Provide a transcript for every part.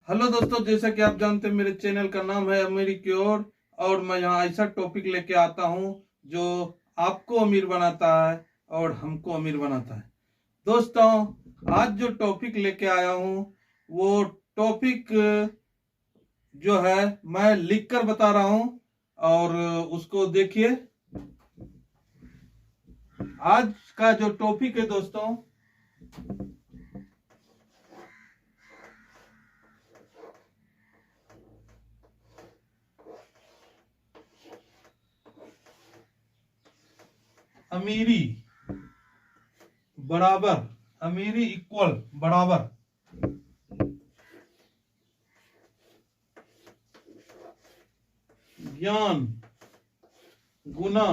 Hello दोस्तों, जैसा कि आप जानते हैं मेरे चैनल का नाम है अमीरी की ओर। और मैं यहाँ ऐसा टॉपिक लेके आता हूँ जो आपको अमीर बनाता है और हमको अमीर बनाता है। दोस्तों, आज जो टॉपिक लेके आया हूँ वो टॉपिक जो है मैं लिख कर बता रहा हूँ और उसको देखिए। आज का जो टॉपिक है दोस्तों, अमीरी बराबर, अमीरी इक्वल बराबर ज्ञान गुना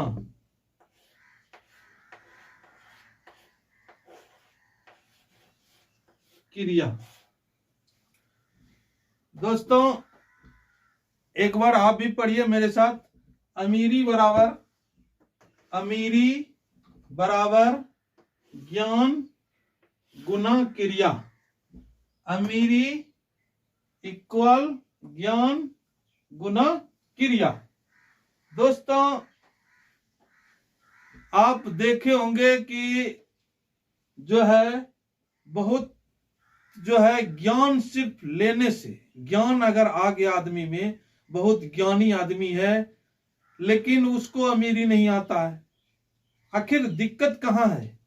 क्रिया। दोस्तों, एक बार आप भी पढ़िए मेरे साथ। अमीरी बराबर ज्ञान गुना क्रिया। अमीरी इक्वल ज्ञान गुना क्रिया। दोस्तों, आप देखे होंगे कि जो है बहुत जो है ज्ञान सिर्फ लेने से, ज्ञान अगर आ गया आदमी में, बहुत ज्ञानी आदमी है लेकिन उसको अमीरी नहीं आता है। आखिर दिक्कत कहाँ है?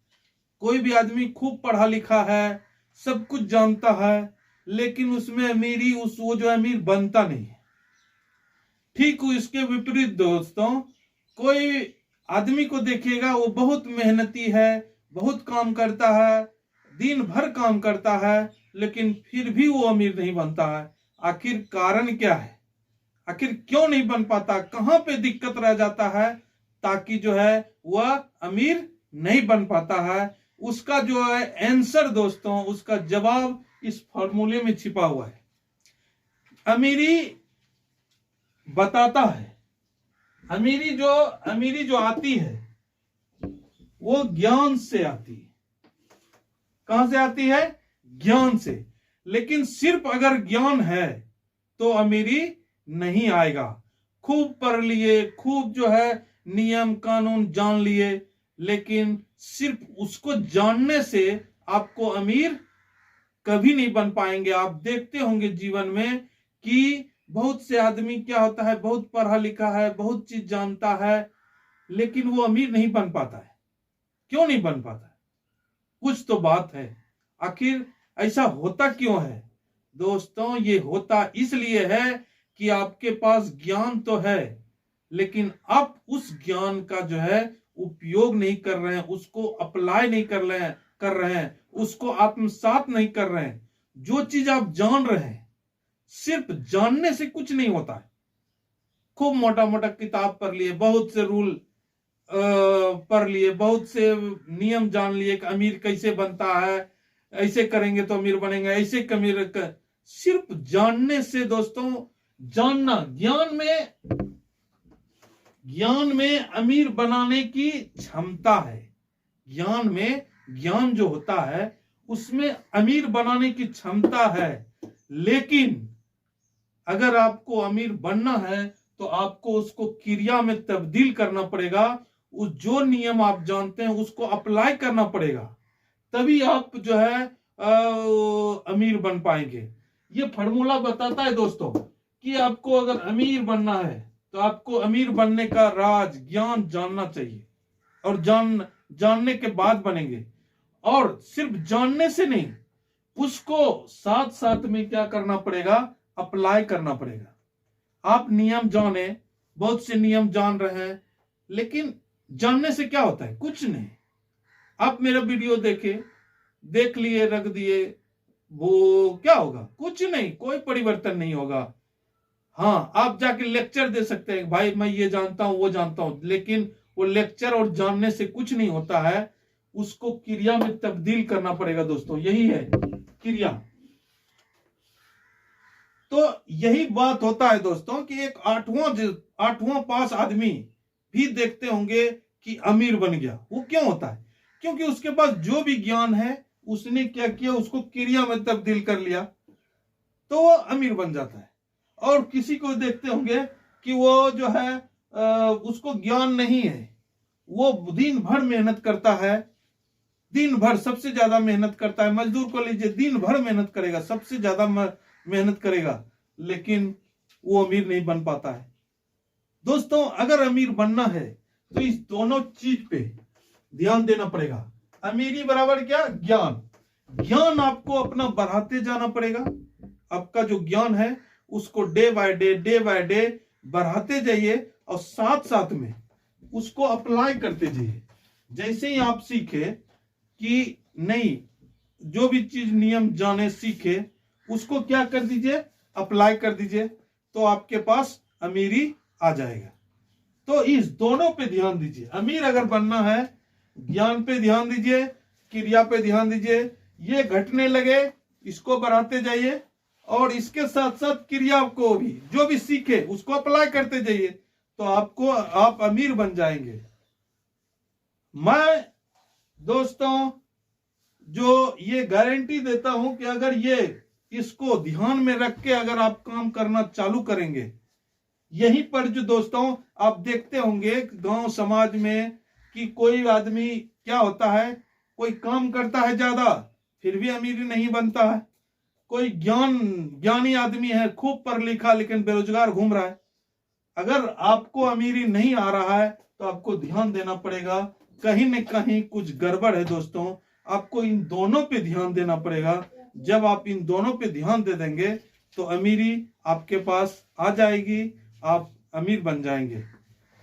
कोई भी आदमी खूब पढ़ा लिखा है, सब कुछ जानता है, लेकिन उसमें अमीरी वो जो अमीर बनता नहीं है। ठीक इसके विपरीत दोस्तों, कोई आदमी को देखिएगा वो बहुत मेहनती है, बहुत काम करता है, दिन भर काम करता है, लेकिन फिर भी वो अमीर नहीं बनता है। आखिर कारण क्या है? आखिर क्यों नहीं बन पाता? कहां पे दिक्कत रह जाता है ताकि जो है वह अमीर नहीं बन पाता है? उसका जो है आंसर दोस्तों, उसका जवाब इस फॉर्मूले में छिपा हुआ है। अमीरी बताता है, अमीरी जो आती है वो ज्ञान से आती है। कहां से आती है? ज्ञान से। लेकिन सिर्फ अगर ज्ञान है तो अमीरी नहीं आएगा। खूब पढ़ लिए, खूब जो है नियम कानून जान लिए, लेकिन सिर्फ उसको जानने से आपको अमीर कभी नहीं बन पाएंगे। आप देखते होंगे जीवन में कि बहुत से आदमी क्या होता है, बहुत पढ़ा लिखा है, बहुत चीज जानता है, लेकिन वो अमीर नहीं बन पाता है। क्यों नहीं बन पाता है? कुछ तो बात है। आखिर ऐसा होता क्यों है? दोस्तों, ये होता इसलिए है कि आपके पास ज्ञान तो है, लेकिन आप उस ज्ञान का जो है उपयोग नहीं कर रहे हैं, उसको अप्लाई नहीं कर रहे हैं, उसको आत्मसात नहीं कर रहे हैं। जो चीज आप जान रहे हैं, सिर्फ जानने से कुछ नहीं होता है। खूब मोटा मोटा किताब पढ़ लिए, बहुत से रूल पढ़ लिए, बहुत से नियम जान लिए कि अमीर कैसे बनता है, ऐसे करेंगे तो अमीर बनेंगे, ऐसे सिर्फ जानने से दोस्तों, जानना, ज्ञान में अमीर बनाने की क्षमता है। ज्ञान जो होता है उसमें अमीर बनाने की क्षमता है। लेकिन अगर आपको अमीर बनना है तो आपको उसको क्रिया में तब्दील करना पड़ेगा। उस जो नियम आप जानते हैं उसको अप्लाई करना पड़ेगा, तभी आप जो है अमीर बन पाएंगे। ये फॉर्मूला बताता है दोस्तों कि आपको अगर अमीर बनना है तो आपको अमीर बनने का राज ज्ञान जानना चाहिए, और जानने के बाद बनेंगे। और सिर्फ जानने से नहीं, उसको साथ साथ में क्या करना पड़ेगा? अप्लाई करना पड़ेगा। आप नियम जाने, बहुत से नियम जान रहे हैं, लेकिन जानने से क्या होता है? कुछ नहीं। आप मेरा वीडियो देख लिए, रख दिए, वो क्या होगा? कुछ नहीं, कोई परिवर्तन नहीं होगा। हाँ, आप जाके लेक्चर दे सकते हैं, भाई मैं ये जानता हूं, वो जानता हूं, लेकिन वो लेक्चर और जानने से कुछ नहीं होता है। उसको क्रिया में तब्दील करना पड़ेगा दोस्तों, यही है क्रिया। तो यही बात होता है दोस्तों कि एक आठवां पास आदमी भी देखते होंगे कि अमीर बन गया। वो क्यों होता है? क्योंकि उसके पास जो भी ज्ञान है उसने क्या किया? उसको क्रिया में तब्दील कर लिया। तो वो अमीर बन जाता है। और किसी को देखते होंगे कि वो जो है उसको ज्ञान नहीं है, वो दिन भर मेहनत करता है, दिन भर सबसे ज्यादा मेहनत करता है। मजदूर को लीजिए, दिन भर मेहनत करेगा, सबसे ज्यादा मेहनत करेगा, लेकिन वो अमीर नहीं बन पाता है। दोस्तों, अगर अमीर बनना है तो इस दोनों चीज पे ध्यान देना पड़ेगा। अमीरी बराबर क्या? ज्ञान। ज्ञान आपको अपना बढ़ाते जाना पड़ेगा। आपका जो ज्ञान है उसको डे बाय डे बढ़ाते जाइए, और साथ साथ में उसको अप्लाई करते जाइए। जैसे ही आप सीखे कि नहीं, जो भी चीज नियम जाने सीखे, उसको क्या कर दीजिए? अप्लाई कर दीजिए, तो आपके पास अमीरी आ जाएगा। तो इस दोनों पे ध्यान दीजिए। अमीर अगर बनना है, ज्ञान पे ध्यान दीजिए, क्रिया पे ध्यान दीजिए। ये घटने लगे, इसको बढ़ाते जाइए, और इसके साथ साथ क्रिया को भी, जो भी सीखे उसको अप्लाई करते जाइए, तो आप अमीर बन जाएंगे। मैं दोस्तों जो ये गारंटी देता हूं कि अगर इसको ध्यान में रख के अगर आप काम करना चालू करेंगे, यहीं पर जो दोस्तों आप देखते होंगे गांव समाज में कि कोई आदमी क्या होता है, कोई काम करता है ज्यादा फिर भी अमीर नहीं बनता है। कोई ज्ञानी आदमी है, खूब पढ़ लिखा, लेकिन बेरोजगार घूम रहा है। अगर आपको अमीरी नहीं आ रहा है तो आपको ध्यान देना पड़ेगा, कहीं न कहीं कुछ गड़बड़ है दोस्तों। आपको इन दोनों पे ध्यान देना पड़ेगा। जब आप इन दोनों पे ध्यान दे देंगे तो अमीरी आपके पास आ जाएगी, आप अमीर बन जाएंगे।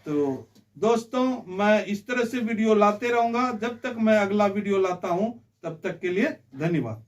तो दोस्तों, मैं इस तरह से वीडियो लाते रहूंगा। जब तक मैं अगला वीडियो लाता हूं, तब तक के लिए धन्यवाद।